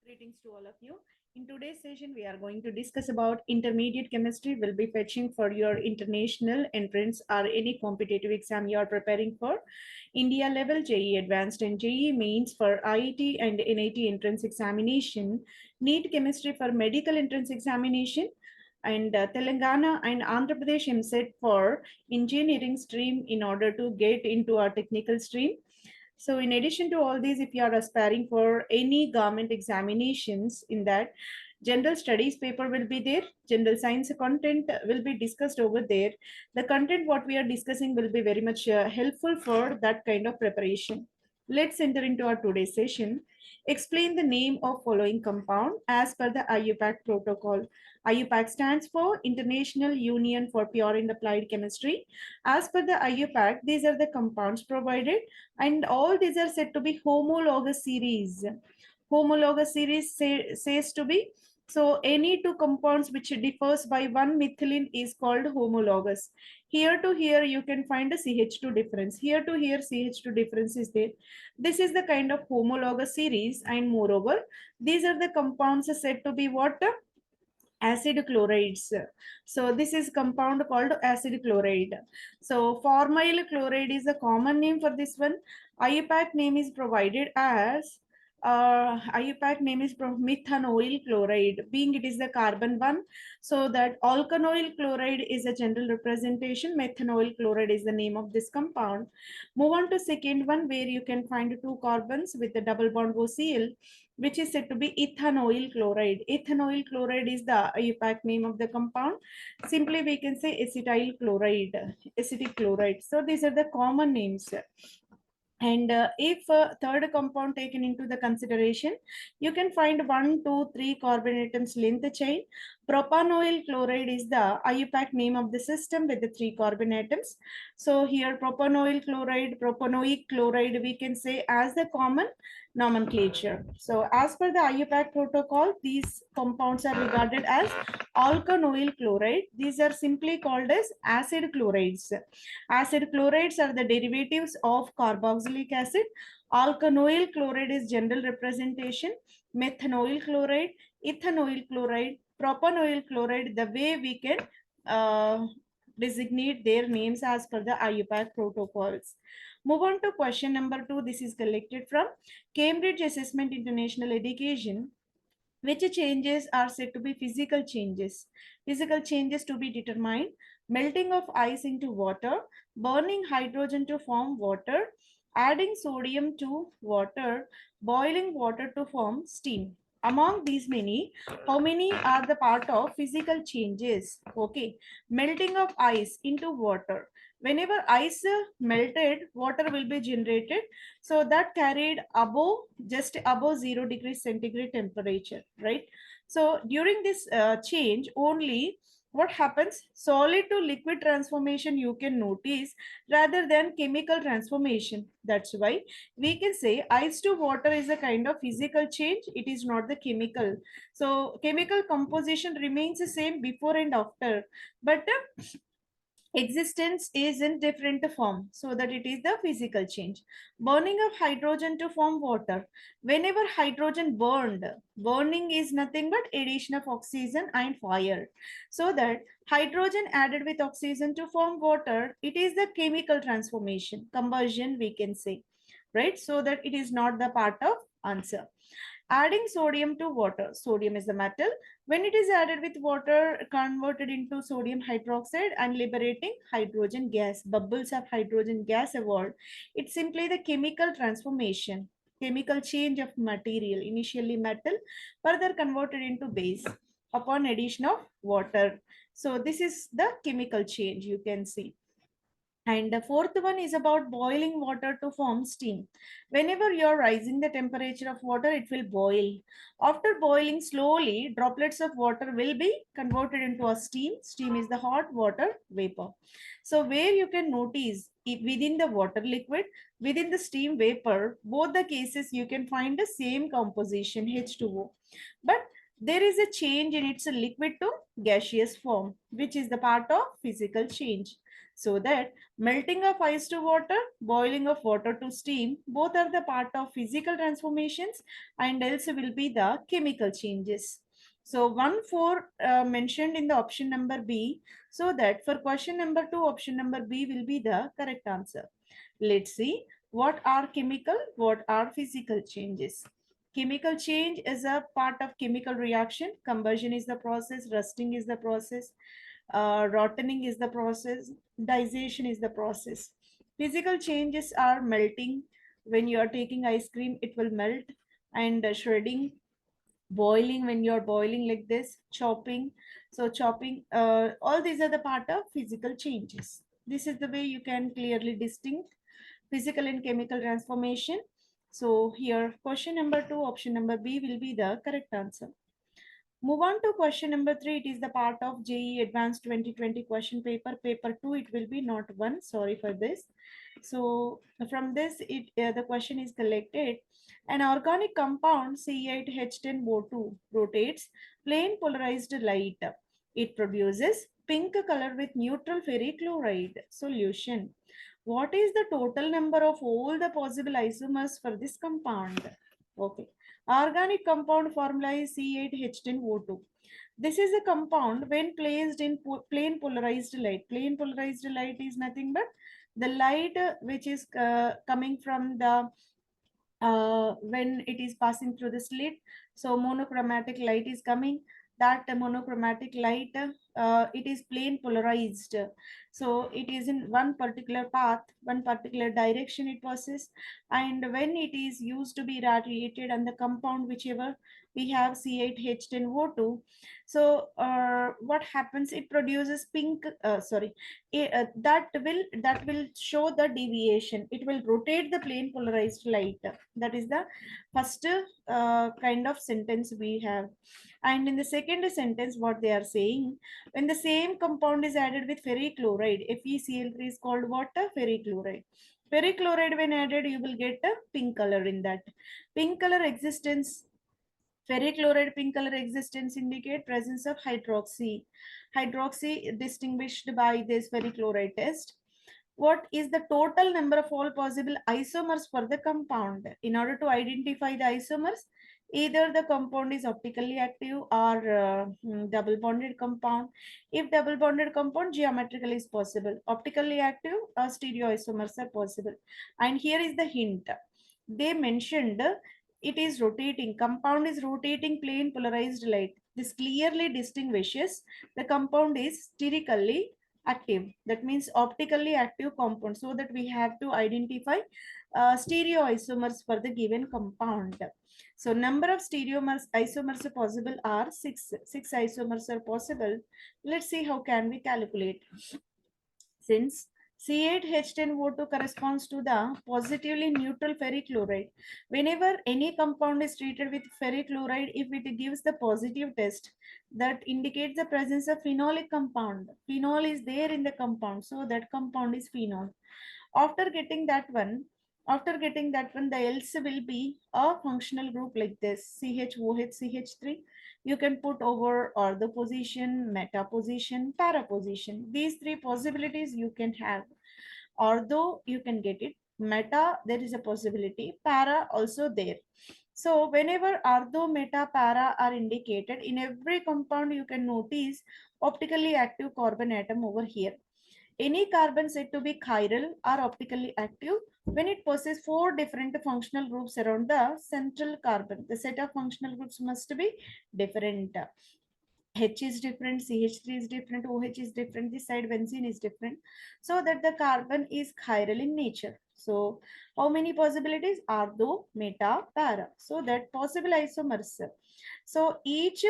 Greetings to all of you. In today's session, we are going to discuss about intermediate chemistry. Will be fetching for your international entrance or any competitive exam you are preparing for. India level JE Advanced and JE Mains for IIT and NIT entrance examination. NEET chemistry for medical entrance examination. And Telangana and Andhra Pradesh MSET for engineering stream in order to get into our technical stream. So in addition to all these, if you are aspiring for any government examinations in that, general studies paper will be there, general science content will be discussed over there. The content what we are discussing will be very much helpful for that kind of preparation. Let's enter into our today's session. Explain the name of following compound as per the IUPAC protocol. IUPAC stands for International Union for Pure and Applied Chemistry. As per the IUPAC, these are the compounds provided and all these are said to be homologous series. Homologous series says to be, so any two compounds which differs by one methylene is called homologous. Here to here you can find a CH2 difference. Here to here CH2 difference is there. This is the kind of homologous series, and moreover these are the compounds said to be what? Acid chlorides. So this is compound called acid chloride. So formyl chloride is a common name for this one. IUPAC name is provided as IUPAC name is methanoyl chloride, being it is the carbon one. So that alkanoyl chloride is a general representation. Methanoyl chloride is the name of this compound. Move on to second one, where you can find two carbons with a double bond OCl, which is said to be ethanoyl chloride. Ethanoyl chloride is the IUPAC name of the compound. Simply we can say acetyl chloride, acetic chloride. So these are the common names. And if third compound taken into the consideration, you can find 1, 2, 3 carbon atoms length chain. Propanoyl chloride is the IUPAC name of the system with the 3 carbon atoms. So here propanoyl chloride, propanoic chloride, we can say as the common nomenclature. So as per the IUPAC protocol, these compounds are regarded as alkanoyl chloride. These are simply called as acid chlorides. Acid chlorides are the derivatives of carboxylic acid. Alkanoyl chloride is general representation. Methanoyl chloride, ethanoyl chloride, propanoyl chloride, the way we can designate their names as per the IUPAC protocols. Move on to question number 2. This is collected from Cambridge Assessment International Education. Which changes are said to be physical changes? Physical changes to be determined: melting of ice into water, burning hydrogen to form water, adding sodium to water, boiling water to form steam. Among these many, how many are the part of physical changes? Okay, melting of ice into water. Whenever ice melted, water will be generated. So that carried above, just above 0 degrees centigrade temperature, right? So during this change, only what happens? Solid to liquid transformation you can notice rather than chemical transformation. That's why we can say ice to water is a kind of physical change. It is not the chemical. So chemical composition remains the same before and after, but existence is in different form, so that it is the physical change. Burning of hydrogen to form water. Whenever hydrogen burned, burning is nothing but addition of oxygen and fire. So that hydrogen added with oxygen to form water, it is the chemical transformation, combustion we can say, right? So that it is not the part of answer. Adding sodium to water. Sodium is the metal. When it is added with water, converted into sodium hydroxide and liberating hydrogen gas. Bubbles of hydrogen gas evolved. It's simply the chemical transformation, chemical change of material. Initially metal, further converted into base upon addition of water. So this is the chemical change you can see. And the fourth one is about boiling water to form steam. Whenever you're rising the temperature of water, it will boil. After boiling slowly, droplets of water will be converted into a steam. Steam is the hot water vapor. So where you can notice within the water liquid, within the steam vapor, both the cases you can find the same composition, H2O. But there is a change in its liquid to gaseous form, which is the part of physical change. So that melting of ice to water, boiling of water to steam, both are the part of physical transformations and else will be the chemical changes. So 1, 4 mentioned in the option number B. So that for question number 2, option number B will be the correct answer. Let's see what are chemical, what are physical changes. Chemical change is a part of chemical reaction. Combustion is the process, rusting is the process, rotting is the process, digestion is the process. Physical changes are melting. When you are taking ice cream, it will melt, and shredding, boiling when you're boiling like this, chopping. So chopping, all these are the part of physical changes. This is the way you can clearly distinct physical and chemical transformation. So here question number 2, option number B will be the correct answer. Move on to question number 3. It is the part of JEE Advanced 2020 question paper. Paper 2, it will be not 1. Sorry for this. So from this, the question is collected. An organic compound C8H10O2 rotates plain polarized light. It produces pink color with neutral ferrichloride solution. What is the total number of all the possible isomers for this compound? Okay. Organic compound formula is C8H10O2. This is a compound when placed in plain polarized light. Plain polarized light is nothing but the light which is coming from the when it is passing through the slit. So monochromatic light is coming. That monochromatic light, it is plain polarized. So it is in one particular path, one particular direction it passes. And when it is used to be radiated on the compound, whichever we have C8H10O2, so what happens? It produces pink. Sorry, that will show the deviation. It will rotate the plane polarized light. That is the first kind of sentence we have. And in the second sentence, what they are saying, when the same compound is added with ferrichloride, FeCl3 is called water ferrichloride. Ferrichloride when added, you will get a pink color in that. Pink color existence, ferrichloride pink color existence indicate presence of hydroxy. Hydroxy distinguished by this ferrichloride test. What is the total number of all possible isomers for the compound? In order to identify the isomers, either the compound is optically active or double bonded compound. If double bonded compound, geometrically is possible. Optically active, stereoisomers are possible. And here is the hint. They mentioned it is rotating. Compound is rotating plane polarized light. This clearly distinguishes the compound is sterically active. That means optically active compound. So that we have to identify stereoisomers for the given compound. So number of isomers possible are 6. 6 isomers are possible. Let's see how can we calculate. Since C8H10O2 corresponds to the positively neutral ferrichloride. Whenever any compound is treated with ferrichloride, if it gives the positive test, that indicates the presence of phenolic compound. Phenol is there in the compound, so that compound is phenol. After getting that one, the else will be a functional group like this, CHOH, CH3. You can put over ortho position, meta position, para position. These three possibilities you can have. Ortho, you can get it. Meta, there is a possibility. Para, also there. So whenever ortho, meta, para are indicated, in every compound you can notice optically active carbon atom over here. Any carbon said to be chiral or optically active when it possesses 4 different functional groups around the central carbon. The set of functional groups must be different. H is different, CH3 is different, OH is different, this side benzene is different. So that the carbon is chiral in nature. So how many possibilities? Ortho, meta, para. So that possible isomers. So each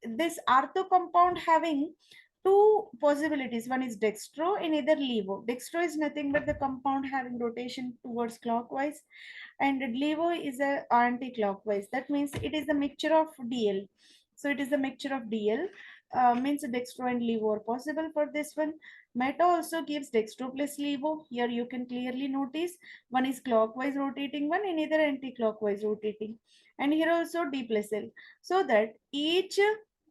this ortho compound having two possibilities. One is dextro and either levo. Dextro is nothing but the compound having rotation towards clockwise, and levo is a anti-clockwise. That means it is a mixture of DL. So it is a mixture of DL. Means dextro and levo are possible for this one. Meta also gives dextro plus levo. Here you can clearly notice one is clockwise rotating, one and either anti-clockwise rotating. And here also D plus L. So that each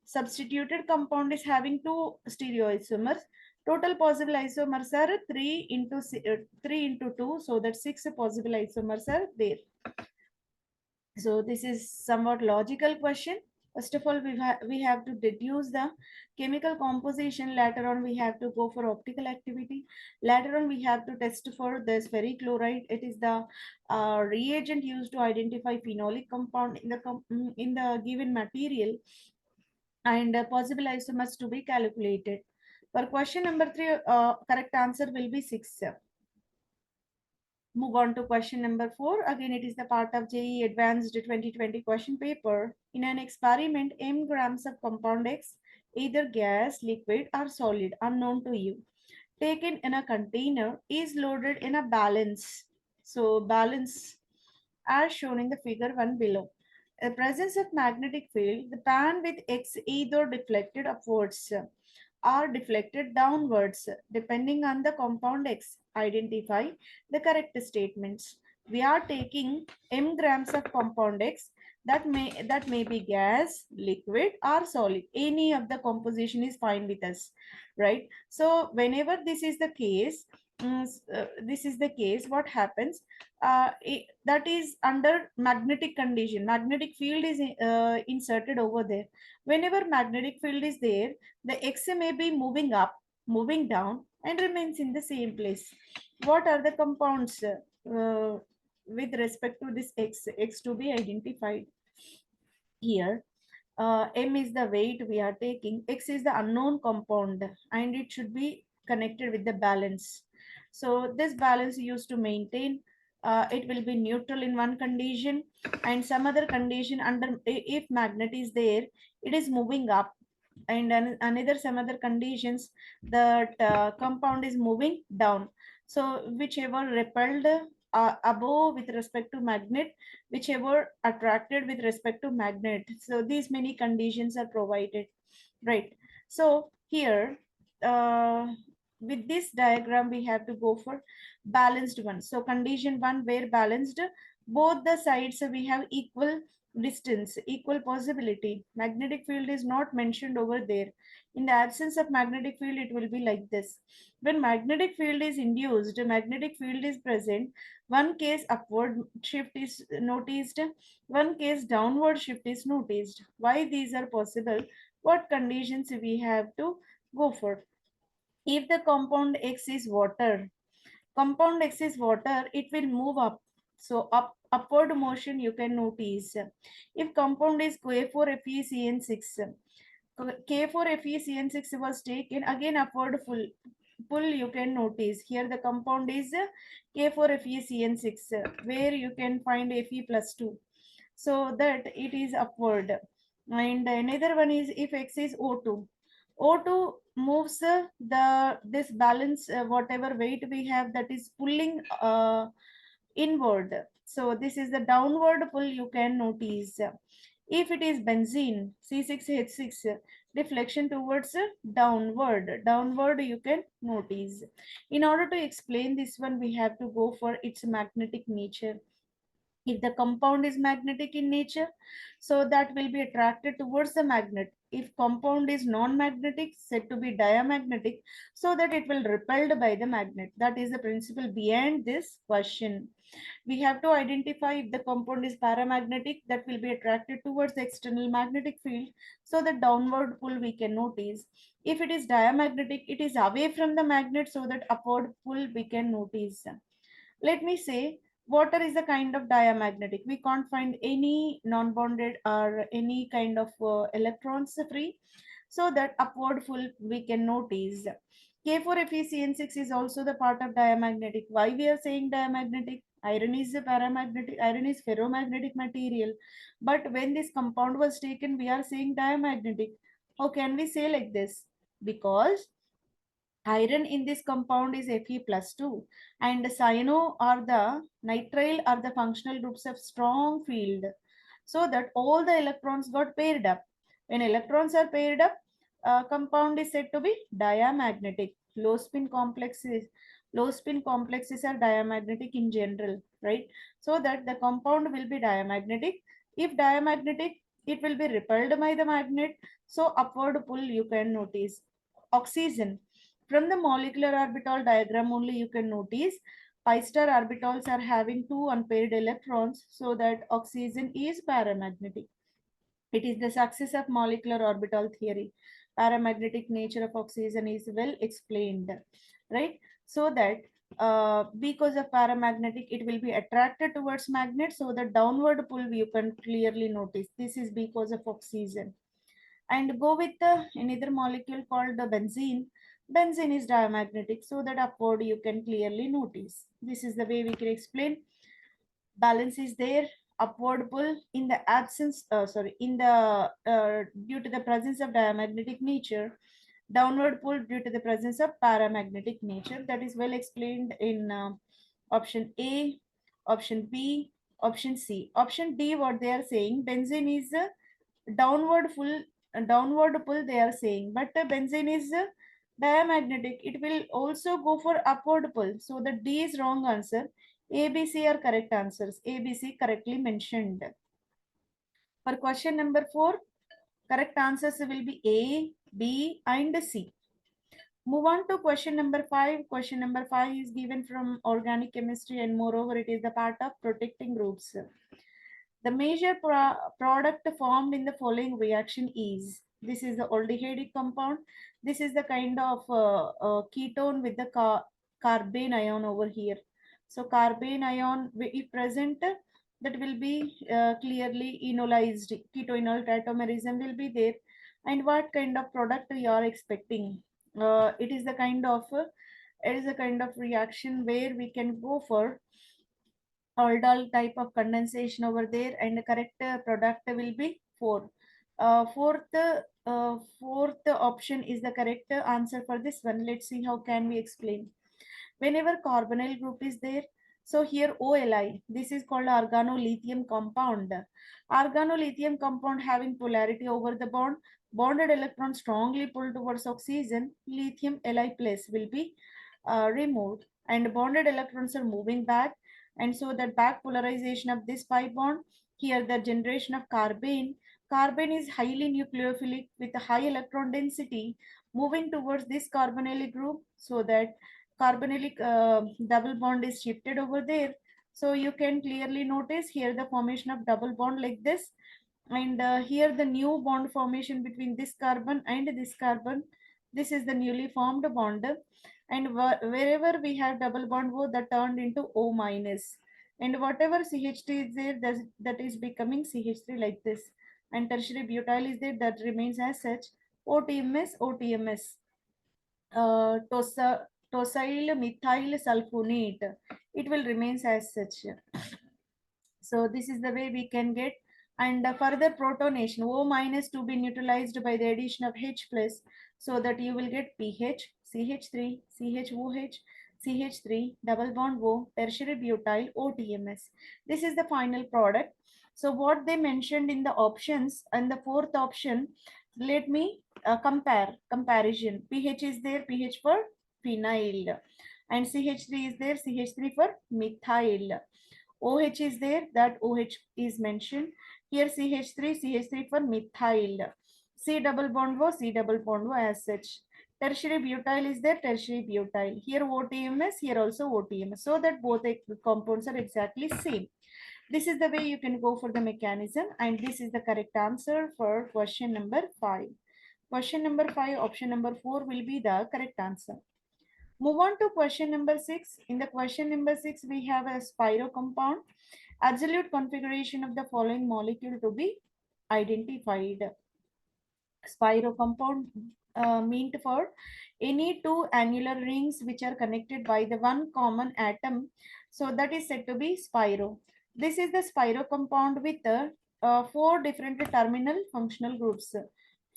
substituted compound is having two stereoisomers. Total possible isomers are 3 into 2, so that 6 possible isomers are there. So this is somewhat logical question. First of all, we have to deduce the chemical composition. Later on, we have to go for optical activity. Later on, we have to test for the spheric chloride. It is the reagent used to identify phenolic compound in in the given material, and possible isomers to be calculated. For question number 3, correct answer will be 6. Move on to question number 4. Again, it is the part of JEE Advanced 2020 question paper. In an experiment, m grams of compound X, either gas, liquid, or solid, unknown to you, taken in a container, is loaded in a balance. So, balance as shown in the figure 1 below. In the presence of magnetic field, the pan with X either deflected upwards are deflected downwards depending on the compound X. Identify the correct statements. We are taking m grams of compound X, that may be gas, liquid, or solid. Any of the composition is fine with us, right? So whenever this is the case, what happens? That is under magnetic condition. Magnetic field is inserted over there. Whenever magnetic field is there, the X may be moving up, moving down, and remains in the same place. What are the compounds with respect to this X to be identified? Here, M is the weight we are taking, X is the unknown compound, and it should be connected with the balance. So this balance used to maintain, it will be neutral in one condition, and some other condition under, if magnet is there, it is moving up, and another some other conditions that compound is moving down. So whichever repelled above with respect to magnet, whichever attracted with respect to magnet. So these many conditions are provided, right? So here, with this diagram, we have to go for balanced one. So condition 1, where balanced, both the sides we have equal distance, equal possibility. Magnetic field is not mentioned over there. In the absence of magnetic field, it will be like this. When magnetic field is induced, magnetic field is present, one case upward shift is noticed, one case downward shift is noticed. Why these are possible? What conditions we have to go for? If the compound X is water, compound X is water, it will move up. So upward motion you can notice. If compound is K4FeCN6, K4FeCN6 was taken, again upward pull you can notice. Here the compound is K4FeCN6, where you can find Fe plus 2. So that it is upward. And another one is if X is O2. O2 moves this balance, whatever weight we have, that is pulling inward. So this is the downward pull you can notice. If it is benzene, C6H6, deflection towards downward you can notice. In order to explain this one, we have to go for its magnetic nature. If the compound is magnetic in nature, so that will be attracted towards the magnet. If compound is non-magnetic, said to be diamagnetic, so that it will repelled by the magnet. That is the principle behind this question. We have to identify if the compound is paramagnetic, that will be attracted towards the external magnetic field, so the downward pull we can notice. If it is diamagnetic, it is away from the magnet, so that upward pull we can notice. Let me say, water is a kind of diamagnetic. We can't find any non-bonded or any kind of electrons free, so that upward pull we can notice. K4FeCN6 is also the part of diamagnetic. Why we are saying diamagnetic? Iron is a paramagnetic, iron is ferromagnetic material. But when this compound was taken, we are saying diamagnetic. How can we say like this? Because iron in this compound is Fe plus 2, and cyano or the nitrile are the functional groups of strong field, so that all the electrons got paired up. When electrons are paired up, compound is said to be diamagnetic. Low spin complexes are diamagnetic in general, right? So that the compound will be diamagnetic. If diamagnetic, it will be repelled by the magnet, so upward pull you can notice. Oxygen, From the molecular orbital diagram only you can notice pi star orbitals are having two unpaired electrons, so that oxygen is paramagnetic. It is the success of molecular orbital theory. Paramagnetic nature of oxygen is well explained, right? So that because of paramagnetic, it will be attracted towards magnet. So the downward pull you can clearly notice. This is because of oxygen. And go with another molecule called the benzene. Benzene is diamagnetic, so that upward you can clearly notice. This is the way we can explain. Balance is there, upward pull in the absence, in the due to the presence of diamagnetic nature, downward pull due to the presence of paramagnetic nature. That is well explained in option A, option B, option C. Option D, what they are saying, benzene is downward pull, downward pull they are saying, but benzene is diamagnetic. It will also go for upward pull. So the D is wrong answer. A, B, C are correct answers. A, B, C correctly mentioned. For question number 4, correct answers will be A, B, and C. Move on to question number 5. Question number 5 is given from organic chemistry, and moreover, it is the part of protecting groups. The major product formed in the following reaction is, this is the aldehyde compound. This is the kind of ketone with the carbene ion over here. So carbene ion, if present, that will be clearly enolized. Ketoenol tautomerism will be there. And what kind of product you are expecting? It is the kind of reaction where we can go for aldol type of condensation over there, and the correct product will be 4. Fourth option is the correct answer for this one. Let's see how can we explain. Whenever carbonyl group is there, so here OLI, this is called organolithium compound. Organolithium compound having polarity over the bond, bonded electron strongly pulled towards oxygen, lithium Li plus will be removed, and bonded electrons are moving back, and so the back polarization of this pi bond, here the generation of carbene. Carbene is highly nucleophilic with a high electron density, moving towards this carbonyl group, so that carbonylic double bond is shifted over there. So you can clearly notice here the formation of double bond like this, and here the new bond formation between this carbon and this carbon. This is the newly formed bond, and wherever we have double bond O, that turned into O minus, and whatever CH3 is there, that is becoming CH3 like this, and tertiary butyl is there, that remains as such. OTMS, tosyl methyl sulfonate, it will remains as such. So this is the way we can get. And further protonation, O minus to be neutralized by the addition of H plus, so that you will get pH, CH3, CHOH, CH3, double bond O, tertiary butyl, OTMS. This is the final product. So what they mentioned in the options, and the fourth option, let me comparison. pH is there, pH for phenyl, and CH3 is there, CH3 for methyl. OH is there, that OH is mentioned. Here CH3 for methyl. C double bond O, C double bond O as such. Tertiary butyl is there, tertiary butyl. Here OTMS, here also OTMS. So that both the compounds are exactly same. This is the way you can go for the mechanism, and this is the correct answer for question number 5. Question number 5, option number 4 will be the correct answer. Move on to question number 6. In the question number 6, we have a spiro compound. Absolute configuration of the following molecule to be identified. Spiro compound meant for any two annular rings which are connected by the one common atom. So that is said to be spiro. This is the spiro compound with 4 different terminal functional groups.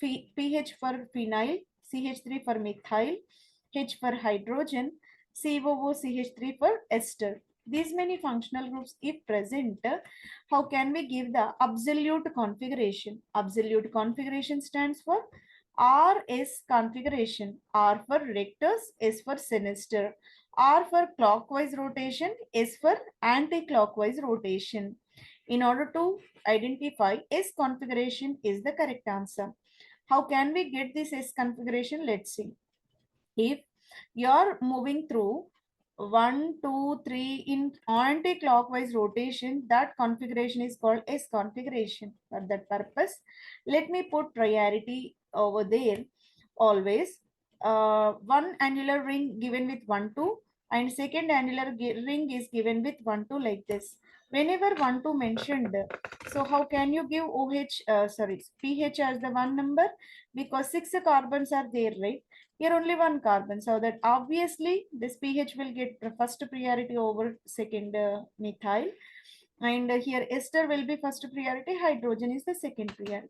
pH for phenyl, CH3 for methyl, H for hydrogen, COOCH3 for ester. These many functional groups, if present, how can we give the absolute configuration? Absolute configuration stands for RS configuration. R for rectus, S for sinister. R for clockwise rotation, S for anti-clockwise rotation. In order to identify S configuration is the correct answer. How can we get this S configuration? Let's see. If You're moving through 1, 2, 3 in anti-clockwise rotation. That configuration is called S configuration. For that purpose, let me put priority over there. Always one annular ring given with 1 2 and second annular ring is given with 1 2 like this. Whenever 1 2 mentioned, so how can you give pH as the one number? Because 6 carbons are there, right? Here only one carbon, so that obviously this pH will get the first priority over second methyl, and here ester will be first priority, hydrogen is the second priority.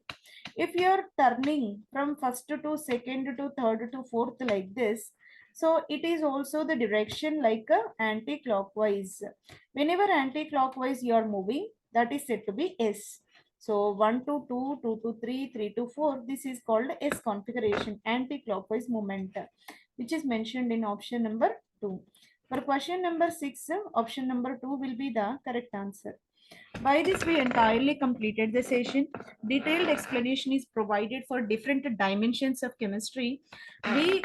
If you're turning from first to second to third to fourth like this, so it is also the direction like a anti-clockwise. Whenever anti-clockwise you are moving, that is said to be S. So 1 to 2, 2 to 3, 3 to 4, this is called S configuration, anti-clockwise movement, which is mentioned in option number 2. For question number 6, option number 2 will be the correct answer. By this, we entirely completed the session. Detailed explanation is provided for different dimensions of chemistry. We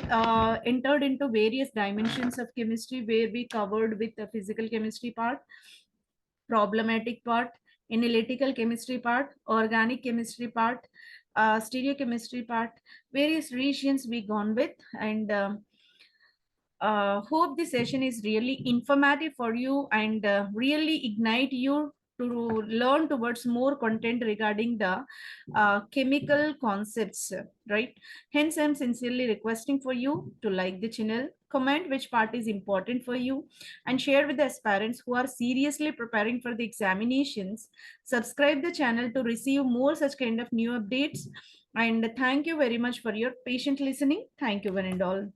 entered into various dimensions of chemistry where we covered with the physical chemistry part, problematic part, analytical chemistry part, organic chemistry part, stereochemistry part, various regions we gone with, and hope this session is really informative for you and really ignite you to learn towards more content regarding the chemical concepts, right? Hence, I'm sincerely requesting for you to like the channel, comment which part is important for you, and share with the aspirants who are seriously preparing for the examinations. Subscribe the channel to receive more such kind of new updates. And thank you very much for your patient listening. Thank you one and all.